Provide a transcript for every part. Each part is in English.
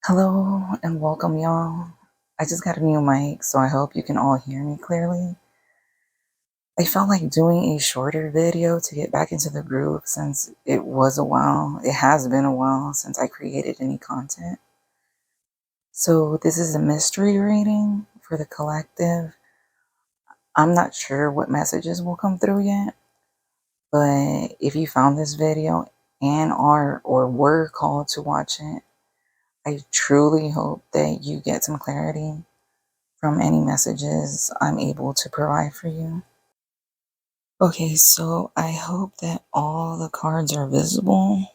Hello and welcome, y'all. I just got a new mic, so I hope you can all hear me clearly. I felt like doing a shorter video to get back into the groove since it has been a while since I created any content. So, this is a mystery reading for the collective. I'm not sure what messages will come through yet, but if you found this video and are or were called to watch it, I truly hope that you get some clarity from any messages I'm able to provide for you. Okay, so I hope that all the cards are visible.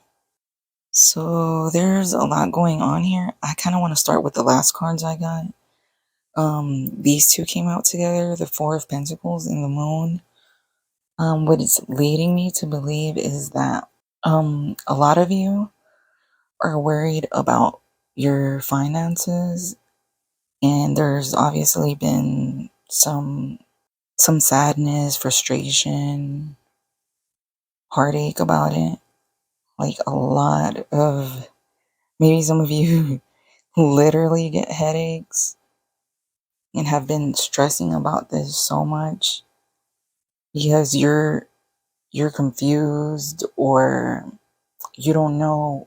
So there's a lot going on here. I kind of want to start with the last cards I got. These two came out together, the Four of Pentacles and the Moon. What it's leading me to believe is that a lot of you are worried about your finances, and there's obviously been some sadness, frustration, heartache about it. Like a lot of, maybe some of you literally get headaches and have been stressing about this so much because you're confused, or you don't know,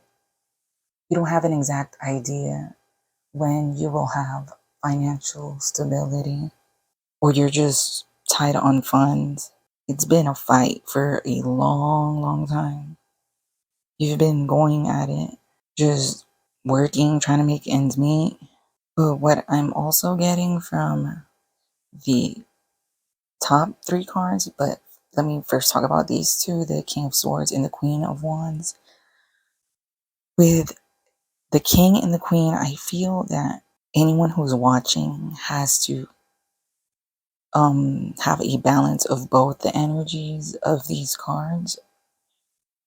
you don't have an exact idea when you will have financial stability, or you're just tight on funds. It's been a fight for a long, long time. You've been going at it, just working, trying to make ends meet. But what I'm also getting from the top three cards, but let me first talk about these two, the King of Swords and the Queen of Wands. With the King and the Queen, I feel that anyone who's watching has to have a balance of both the energies of these cards,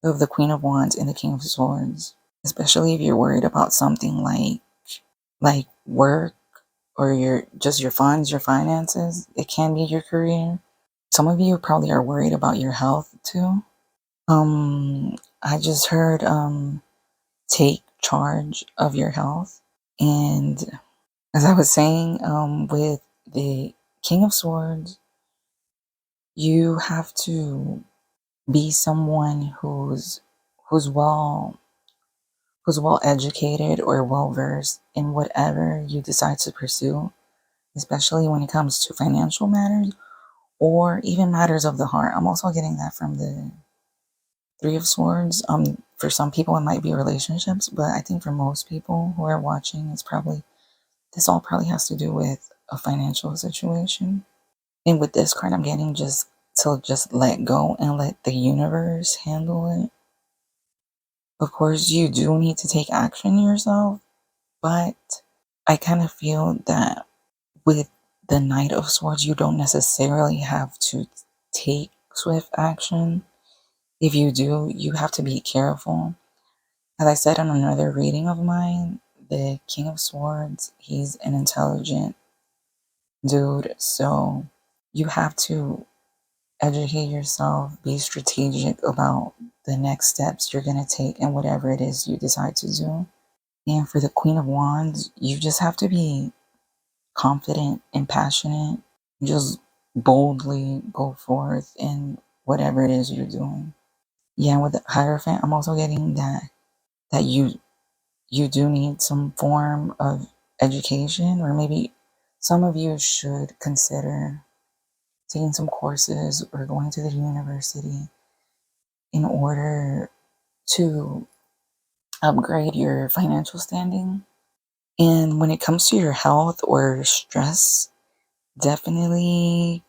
of the Queen of Wands and the King of Swords, especially if you're worried about something like work, or your funds, your finances. It can be your career. Some of you probably are worried about your health too. I just heard take charge of your health. And as I was saying, with the King of Swords, you have to be someone who's well who's well educated or well versed in whatever you decide to pursue, especially when it comes to financial matters or even matters of the heart. I'm also getting that from the Three of Swords. For some people, it might be relationships, but I think for most people who are watching, this all probably has to do with a financial situation. And with this card, I'm getting just let go and let the universe handle it. Of course, you do need to take action yourself, but I kind of feel that with the Knight of Swords, you don't necessarily have to take swift action. If you do, you have to be careful. As I said in another reading of mine, the King of Swords, he's an intelligent dude, so you have to educate yourself, be strategic about the next steps you're going to take and whatever it is you decide to do. And for the Queen of Wands, you just have to be confident and passionate. Just boldly go forth in whatever it is you're doing. Yeah, with the Hierophant, I'm also getting that you do need some form of education, or maybe some of you should consider taking some courses or going to the university in order to upgrade your financial standing. And when it comes to your health or stress, definitely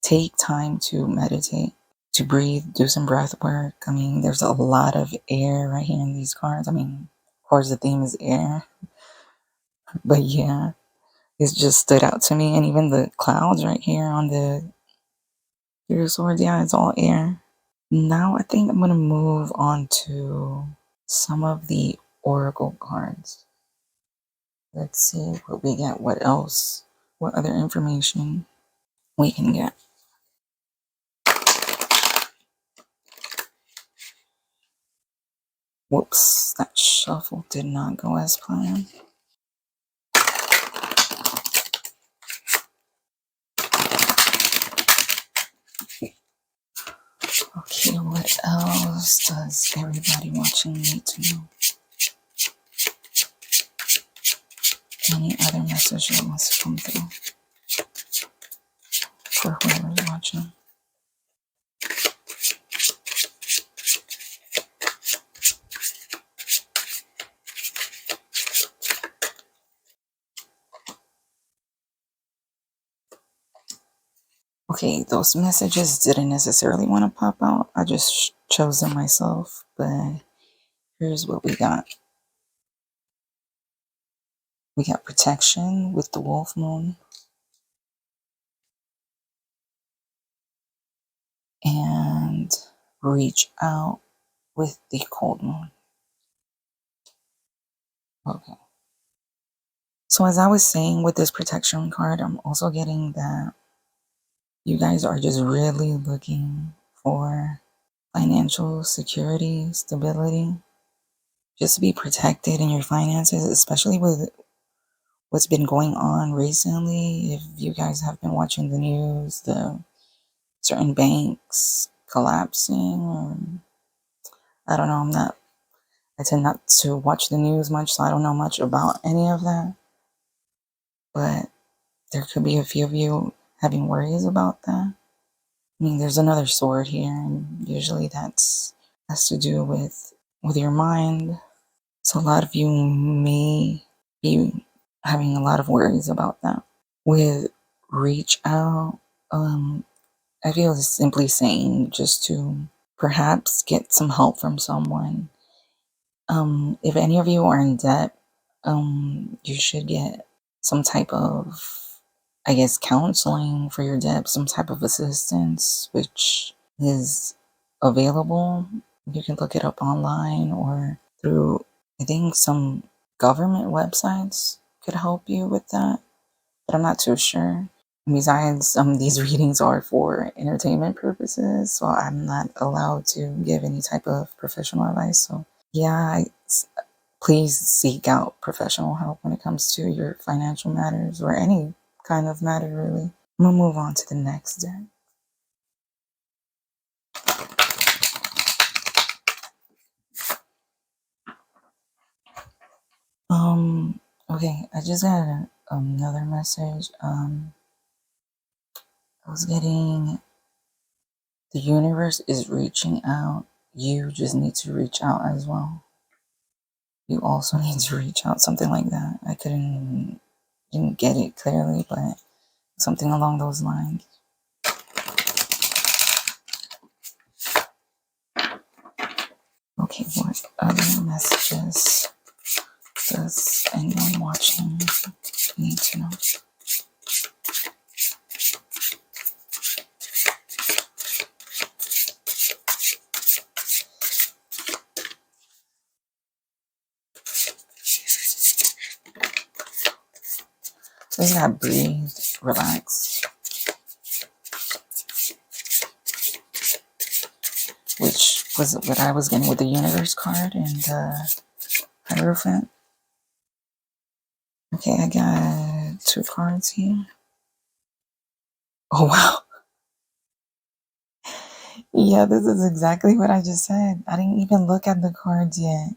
take time to meditate, to breathe, do some breath work. I mean, there's a lot of air right here in these cards. I mean, of course, the theme is air, but yeah, it just stood out to me. And even the clouds right here on the Three of Swords, yeah, it's all air. Now I think I'm going to move on to some of the oracle cards. Let's see what we get, what else, what other information we can get. Whoops, that shuffle did not go as planned. Okay, what else does everybody watching need to know? Any other message that wants to come through for whoever's watching? Okay, those messages didn't necessarily want to pop out. I just chose them myself, but here's what we got. We got protection with the wolf moon and reach out with the cold moon. Okay. So as I was saying with this protection card, I'm also getting that you guys are just really looking for financial security, stability, just to be protected in your finances, especially with what's been going on recently. If you guys have been watching the news, the certain banks collapsing, or I don't know, I tend not to watch the news much, so I don't know much about any of that. But there could be a few of you having worries about that. I mean, there's another sword here, and usually that's has to do with your mind. So a lot of you may be having a lot of worries about that. With reach out, I feel it's simply saying just to perhaps get some help from someone. If any of you are in debt, you should get some type of, I guess, counseling for your debt, some type of assistance, which is available. You can look it up online or through, I think, some government websites could help you with that, but I'm not too sure. Besides, these readings are for entertainment purposes, so I'm not allowed to give any type of professional advice. So, yeah, please seek out professional help when it comes to your financial matters or any kind of matter, really. I'm gonna move on to the next deck. Okay, I just got another message. I was getting the universe is reaching out. You just need to reach out as well. You also need to reach out, something like that. I didn't get it clearly, but something along those lines. Okay, what other messages does anyone watching need to know? Just gotta breathe, relax. Which was what I was getting with the universe card and the Hierophant. Okay, I got 2 cards here. Oh, wow. Yeah, this is exactly what I just said. I didn't even look at the cards yet.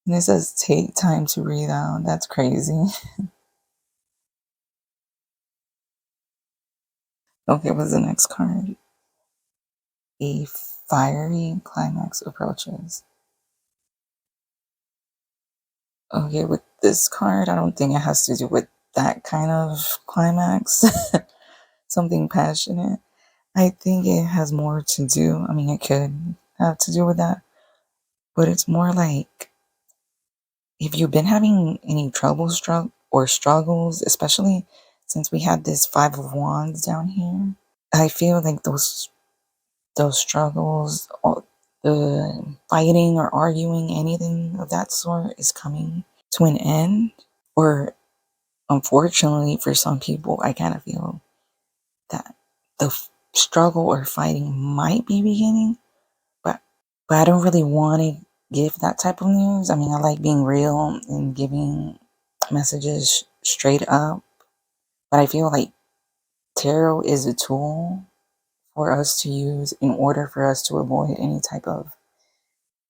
And it says take time to breathe out. That's crazy. Okay, what's the next card? A fiery climax approaches. Okay, with this card, I don't think it has to do with that kind of climax. Something passionate. I think it has more to do. I mean, it could have to do with that, but it's more like if you've been having any trouble or struggles, especially since we had this 5 of Wands down here. I feel like those struggles, the fighting or arguing, anything of that sort is coming to an end. Or unfortunately for some people, I kind of feel that the struggle or fighting might be beginning, but But I don't really want to give that type of news. I mean, I like being real and giving messages straight up. But I feel like tarot is a tool for us to use in order for us to avoid any type of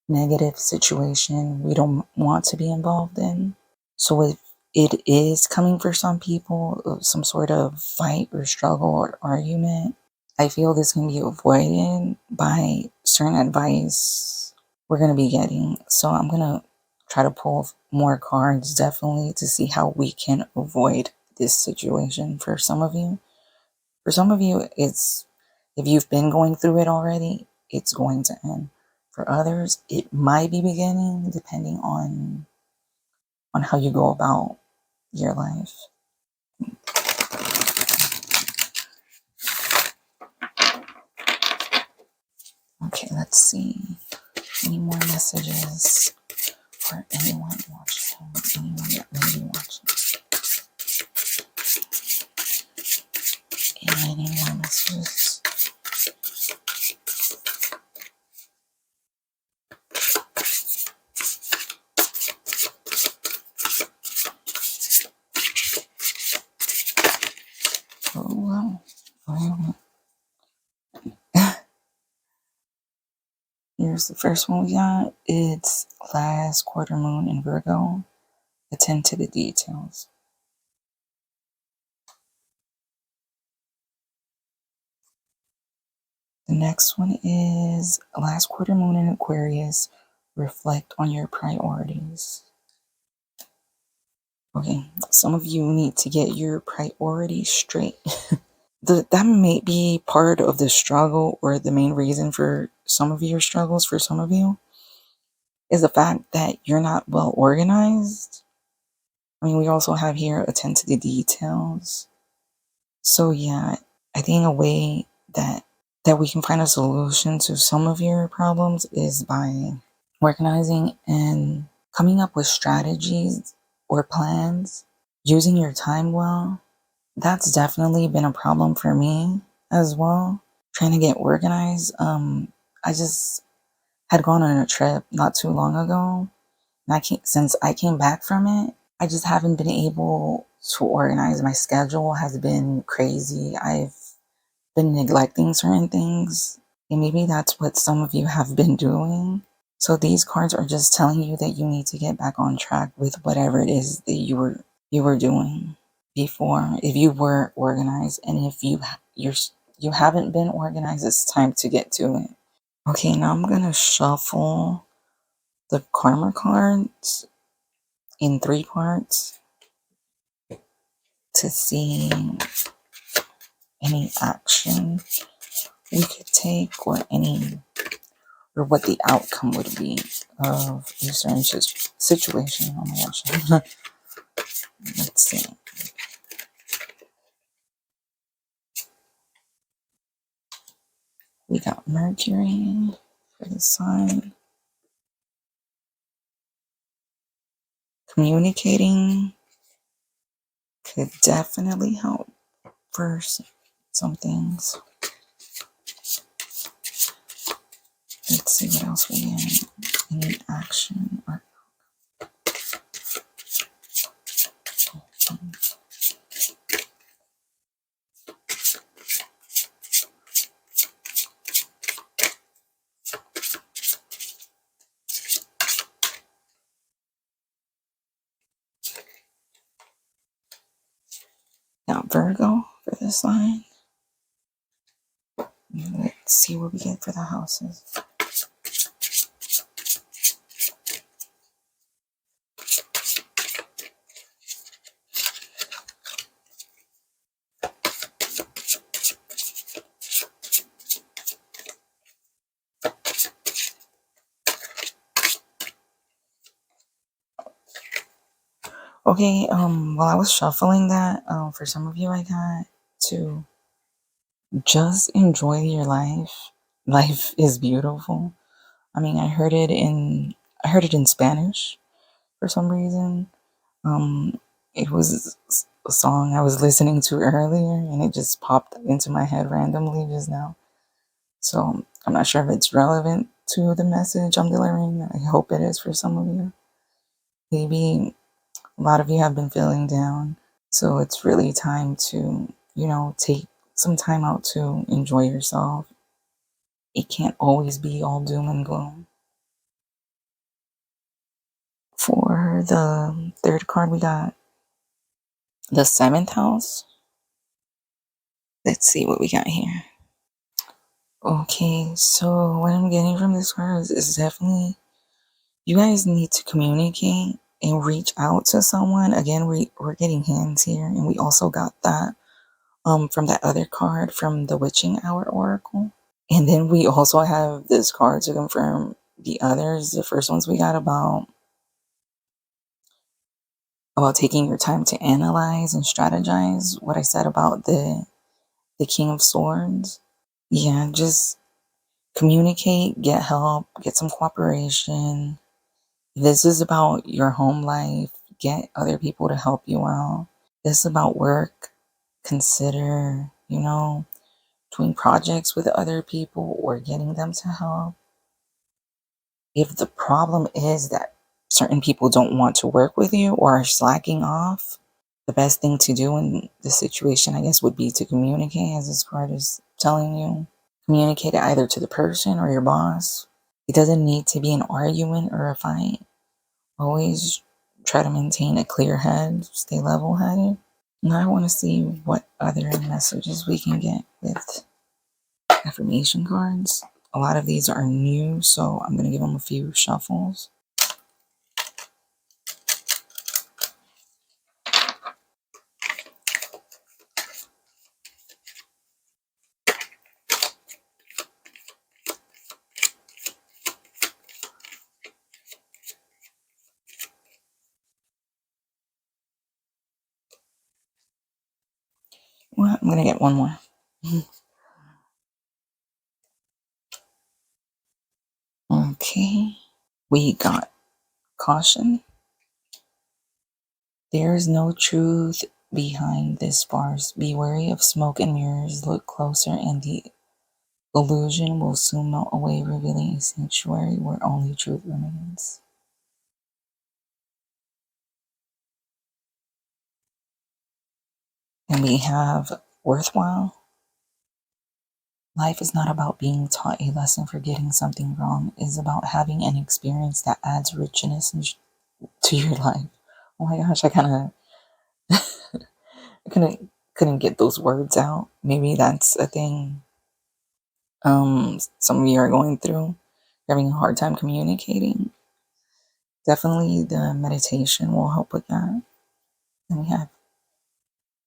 negative situation we don't want to be involved in. So if it is coming for some people, some sort of fight or struggle or argument, I feel this can be avoided by certain advice we're going to be getting. So I'm going to try to pull more cards definitely to see how we can avoid this situation for some of you. For some of you, it's if you've been going through it already, it's going to end. For others, it might be beginning depending on how you go about your life. Okay, let's see. Any more messages for anyone watching? Anyone that may be watching? Any more messages? Oh, wow. Here's the first one we got. It's last quarter moon in Virgo. Attend to the details. The next one is last quarter moon in Aquarius. Reflect on your priorities. Okay, some of you need to get your priorities straight. That may be part of the struggle, or the main reason for some of your struggles for some of you is the fact that you're not well organized. I mean, we also have here attend to the details. So yeah, I think a way that we can find a solution to some of your problems is by organizing and coming up with strategies or plans, using your time well. That's definitely been a problem for me as well, trying to get organized. I just had gone on a trip not too long ago, and since I came back from it, I just haven't been able to organize. My schedule has been crazy. I've been neglecting certain things, and maybe that's what some of you have been doing. So these cards are just telling you that you need to get back on track with whatever it is that you were doing before. If you were organized, and if you haven't been organized, it's time to get to it. Okay, now I'm gonna shuffle the karma cards in 3 parts to see any action we could take, or what the outcome would be of a certain situation. Oh my gosh. Let's see. We got Mercury for the sign. Communicating could definitely help for some things. Let's see what else we get. Any action or now Virgo for this line. Let's see what we get for the houses. Okay, while I was shuffling that, for some of you, I got to just enjoy your life. Life is beautiful. I mean, I heard it in Spanish for some reason. It was a song I was listening to earlier, and it just popped into my head randomly just now. So I'm not sure if it's relevant to the message I'm delivering. I hope it is for some of you. Maybe a lot of you have been feeling down. So it's really time to, take some time out to enjoy yourself. It can't always be all doom and gloom. For the third card, we got the seventh house. Let's see what we got here. Okay, so what I'm getting from this card is definitely you guys need to communicate and reach out to someone. Again, we're getting hands here, and we also got that from that other card from the Witching Hour Oracle. And then we also have this card to confirm the others. The first ones we got about taking your time to analyze and strategize. What I said about the King of Swords. Yeah, just communicate, get help, get some cooperation. This is about your home life. Get other people to help you out. This is about work. Consider, doing projects with other people or getting them to help. If the problem is that certain people don't want to work with you or are slacking off, the best thing to do in this situation, I guess, would be to communicate, as this card is telling you. Communicate it either to the person or your boss. It doesn't need to be an argument or a fight. Always try to maintain a clear head, stay level headed. Now I want to see what other messages we can get with affirmation cards. A lot of these are new, so I'm going to give them a few shuffles. Well, I'm going to get one more. Okay. We got caution. There is no truth behind this farce. Be wary of smoke and mirrors. Look closer, and the illusion will soon melt away, revealing a sanctuary where only truth remains. And we have worthwhile. Life is not about being taught a lesson for getting something wrong. It's about having an experience that adds richness to your life. Oh my gosh, I kind of couldn't get those words out. Maybe that's a thing some of you are going through. You're having a hard time communicating. Definitely the meditation will help with that. And we have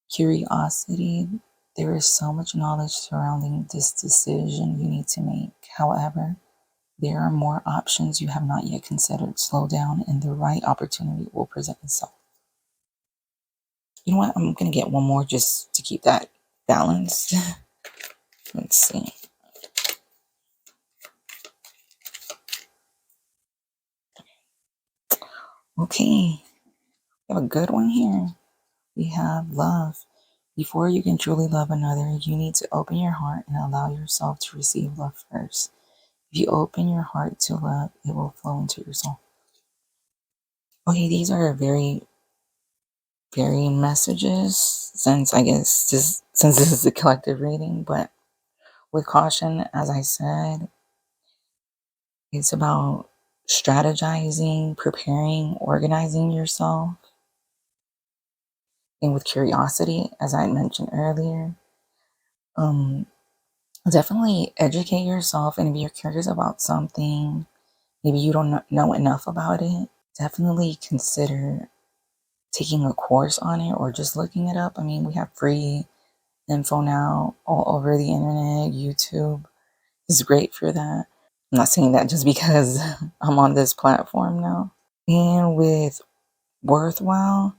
curiosity. There is so much knowledge surrounding this decision you need to make. However, there are more options you have not yet considered. Slow down and the right opportunity will present itself. You know what? I'm going to get one more just to keep that balanced. Let's see. Okay. We have a good one here. We have love. Before you can truly love another, you need to open your heart and allow yourself to receive love first. If you open your heart to love, it will flow into your soul. Okay, these are very, very messages since since this is a collective reading, but with caution, as I said, it's about strategizing, preparing, organizing yourself. And with curiosity, as I mentioned earlier, definitely educate yourself. And if you're curious about something, maybe you don't know enough about it, definitely consider taking a course on it or just looking it up. I mean, we have free info now all over the internet. YouTube is great for that. I'm not saying that just because I'm on this platform now. And with worthwhile,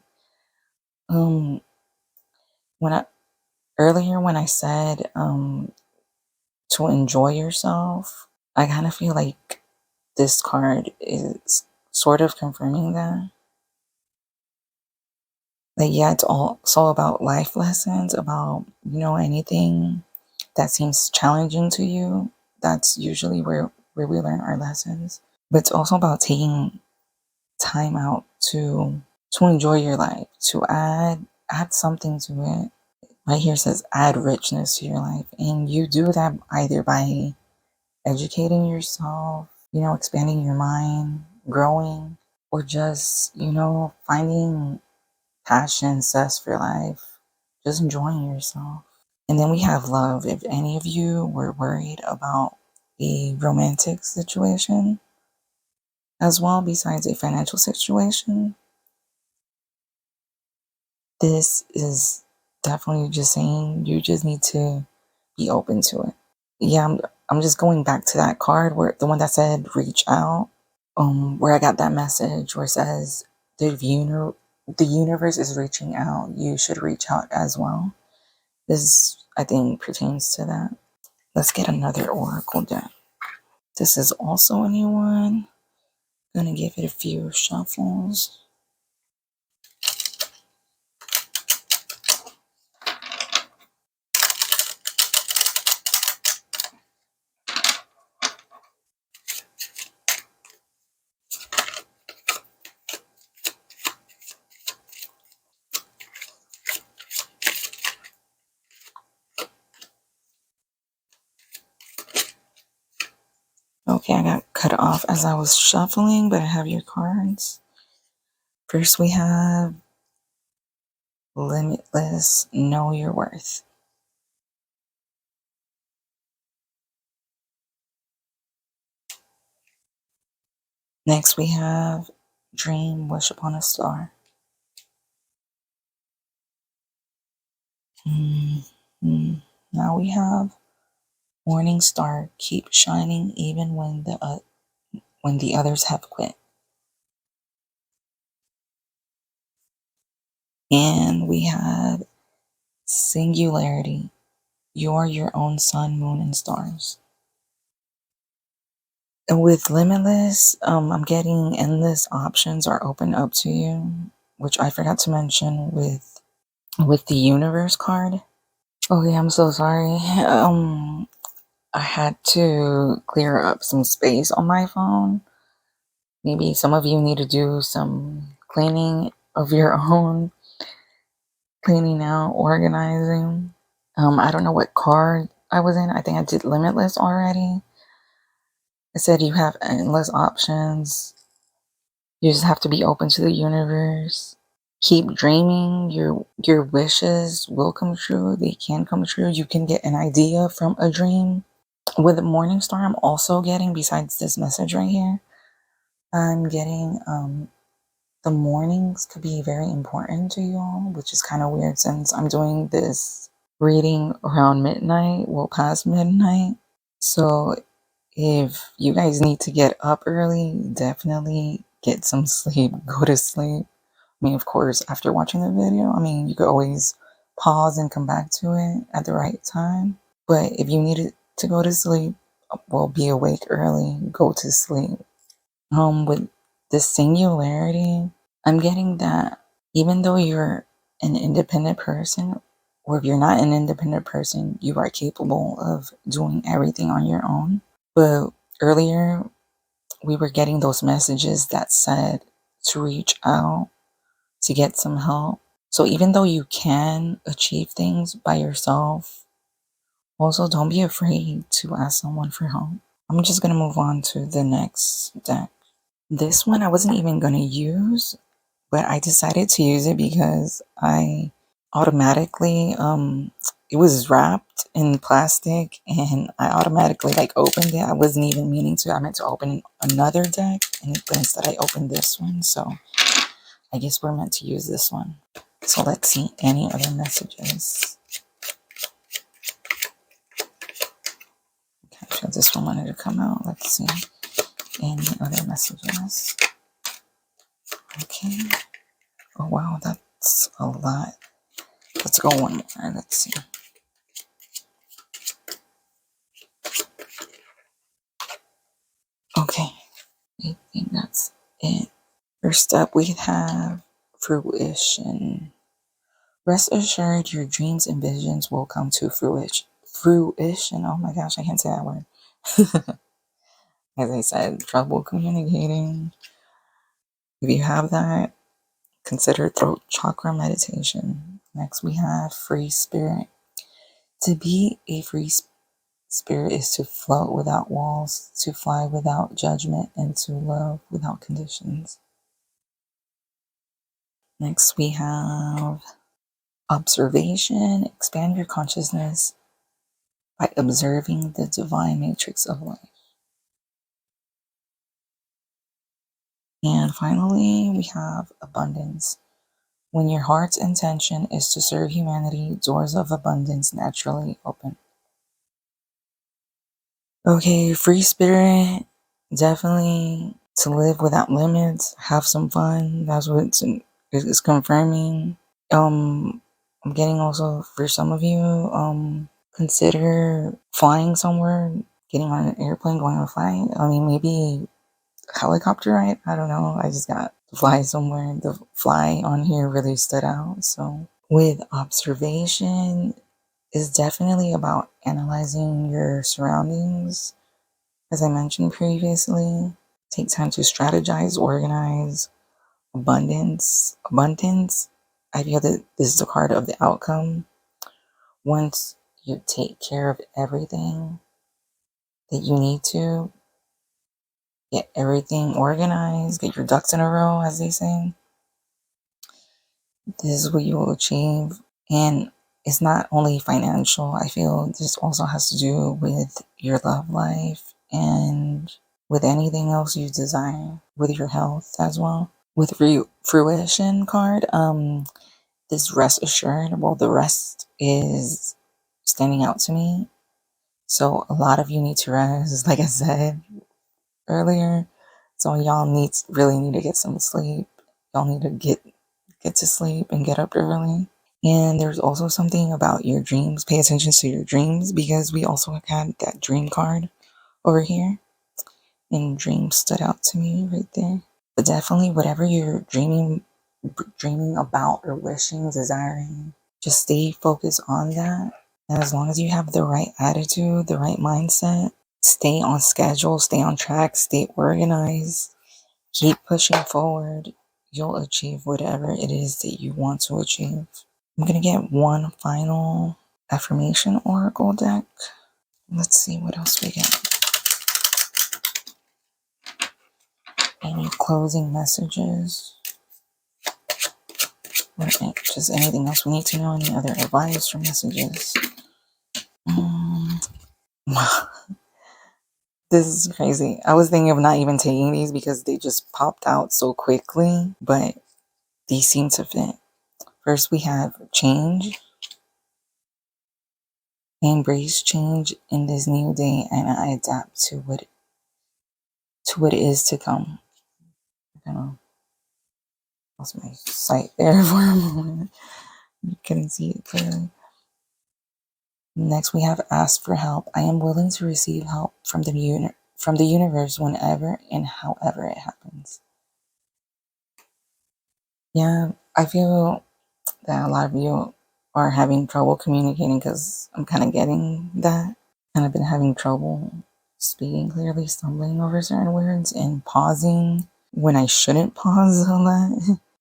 when I said to enjoy yourself, I kind of feel like this card is sort of confirming that. Like, yeah, it's also about life lessons, about, anything that seems challenging to you. That's usually where where we learn our lessons. But it's also about taking time out to enjoy your life, to add something to it. Right here says add richness to your life. And you do that either by educating yourself, expanding your mind, growing, or just, finding passion, zest for life, just enjoying yourself. And then we have love. If any of you were worried about a romantic situation as well, besides a financial situation, this is definitely just saying you just need to be open to it. Yeah, I'm just going back to that card where the one that said reach out, where I got that message where it says the universe is reaching out. You should reach out as well. This, I think, pertains to that. Let's get another oracle deck. This is also a new one. Gonna give it a few shuffles. Okay, I got cut off as I was shuffling, but I have your cards. First, we have Limitless, Know Your Worth. Next, we have Dream, Wish Upon a Star. Now we have Morning Star, Keep Shining even when the others have quit. And we have Singularity, You're your own sun, moon, and stars. And with Limitless, I'm getting endless options are open up to you, which I forgot to mention with the Universe card. Okay, I'm so sorry. I had to clear up some space on my phone. Maybe some of you need to do some cleaning of your own, cleaning out, organizing. I don't know what card I was in. I think I did Limitless already. I said you have endless options. You just have to be open to the universe. Keep dreaming. Your wishes will come true. They can come true. You can get an idea from a dream. With the Morning Star, I'm also getting, besides this message right here, I'm getting the mornings could be very important to you all, which is kind of weird since I'm doing this reading around midnight, well past midnight. So if you guys need to get up early, definitely get some sleep, go to sleep. I mean, of course, after watching the video, you could always pause and come back to it at the right time. But if you needed to go to sleep, well, be awake early, go to sleep. With the singularity, I'm getting that even though you're an independent person, or if you're not an independent person, you are capable of doing everything on your own. But earlier, we were getting those messages that said to reach out, to get some help. So even though you can achieve things by yourself, also don't be afraid to ask someone for help. I'm just going to move on to the next deck. This one I wasn't even going to use, but I decided to use it because I automatically, it was wrapped in plastic and I automatically opened it. I wasn't even meaning to. I meant to open another deck, but instead I opened this one. So I guess we're meant to use this one. So let's see any other messages. Okay, so this one wanted to come out. Let's see any other messages. Okay. Oh wow, that's a lot. Let's go one more. Let's see. Okay, I think that's it. First up, we have fruition. Rest assured, your dreams and visions will come to fruition. Fruition. Oh my gosh, I can't say that word. As I said, trouble communicating. If you have that, consider throat chakra meditation. Next, we have free spirit. To be a free spirit is to float without walls, to fly without judgment, and to love without conditions. Next, we have observation. Expand your consciousness by observing the divine matrix of life. And finally, we have abundance. When your heart's intention is to serve humanity, doors of abundance naturally open. Okay, free spirit, definitely to live without limits, have some fun. That's what it's confirming. I'm getting also for some of you, consider flying somewhere, getting on an airplane, going on a flight. I mean, maybe helicopter ride. I don't know. I just got to fly somewhere. The fly on here really stood out. So with observation is definitely about analyzing your surroundings. As I mentioned previously, take time to strategize, organize. Abundance. I feel that this is the card of the outcome. Once you take care of everything that you need to, get everything organized, get your ducks in a row, as they say, this is what you will achieve. And it's not only financial. I feel this also has to do with your love life and with anything else you desire, with your health as well. With fruition card, this rest assured, well, the rest is standing out to me. So a lot of you need to rest, like I said earlier. So y'all really need to get some sleep. Y'all need to get to sleep and get up early. And there's also something about your dreams. Pay attention to your dreams, because we also had that dream card over here. And dreams stood out to me right there. But definitely whatever you're dreaming about or wishing, desiring, just stay focused on that. And as long as you have the right attitude, the right mindset, stay on schedule, stay on track, stay organized, keep pushing forward, you'll achieve whatever it is that you want to achieve. I'm going to get one final affirmation oracle deck. Let's see what else we get. Any closing messages? Or just anything else we need to know? Any other advice or messages? This is crazy. I was thinking of not even taking these because they just popped out so quickly, but these seem to fit. First, we have change. I embrace change in this new day, and I adapt to what is to come. I don't know. Lost my sight there for a moment. You couldn't see it clearly. Next, we have ask for help. I am willing to receive help from the universe whenever and however it happens. Yeah, I feel that a lot of you are having trouble communicating, because I'm kind of getting that. And I've been having trouble speaking clearly, stumbling over certain words, and pausing when I shouldn't pause a lot.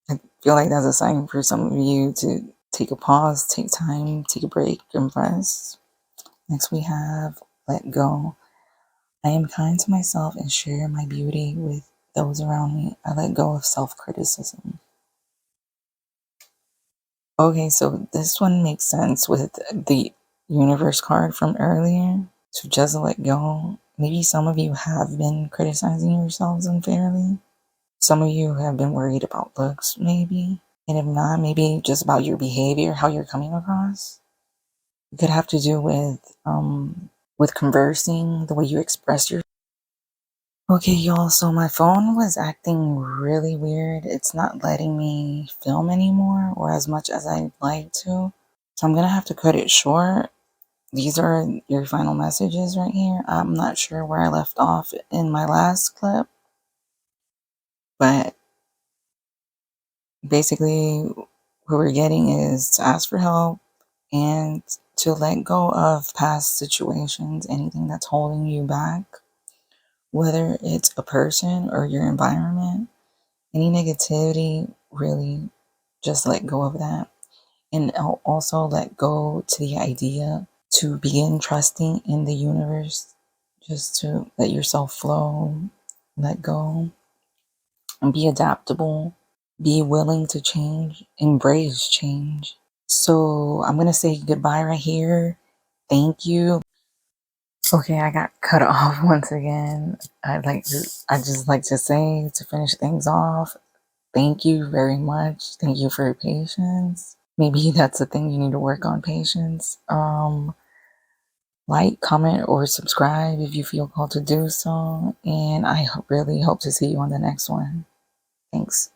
I feel like that's a sign for some of you to take a pause, take time, take a break, and rest. Next, we have let go. I am kind to myself and share my beauty with those around me. I let go of self-criticism. Okay, so this one makes sense with the universe card from earlier. So just let go. Maybe some of you have been criticizing yourselves unfairly. Some of you have been worried about looks, maybe. And if not, maybe just about your behavior, how you're coming across. It could have to do with conversing, the way you express yourself. Okay, y'all, so my phone was acting really weird. It's not letting me film anymore, or as much as I'd like to. So I'm gonna have to cut it short. These are your final messages right here. I'm not sure where I left off in my last clip, but basically what we're getting is to ask for help and to let go of past situations, anything that's holding you back, whether it's a person or your environment, any negativity, really just let go of that. And also let go to the idea to begin trusting in the universe, just to let yourself flow, let go, and be adaptable, be willing to change, embrace change. So I'm going to say goodbye right here. Thank you. Okay, I got cut off once again. I just like to say to finish things off, thank you very much. Thank you for your patience. Maybe that's the thing, you need to work on patience. Like, comment, or subscribe if you feel called to do so. And I really hope to see you on the next one. Thanks.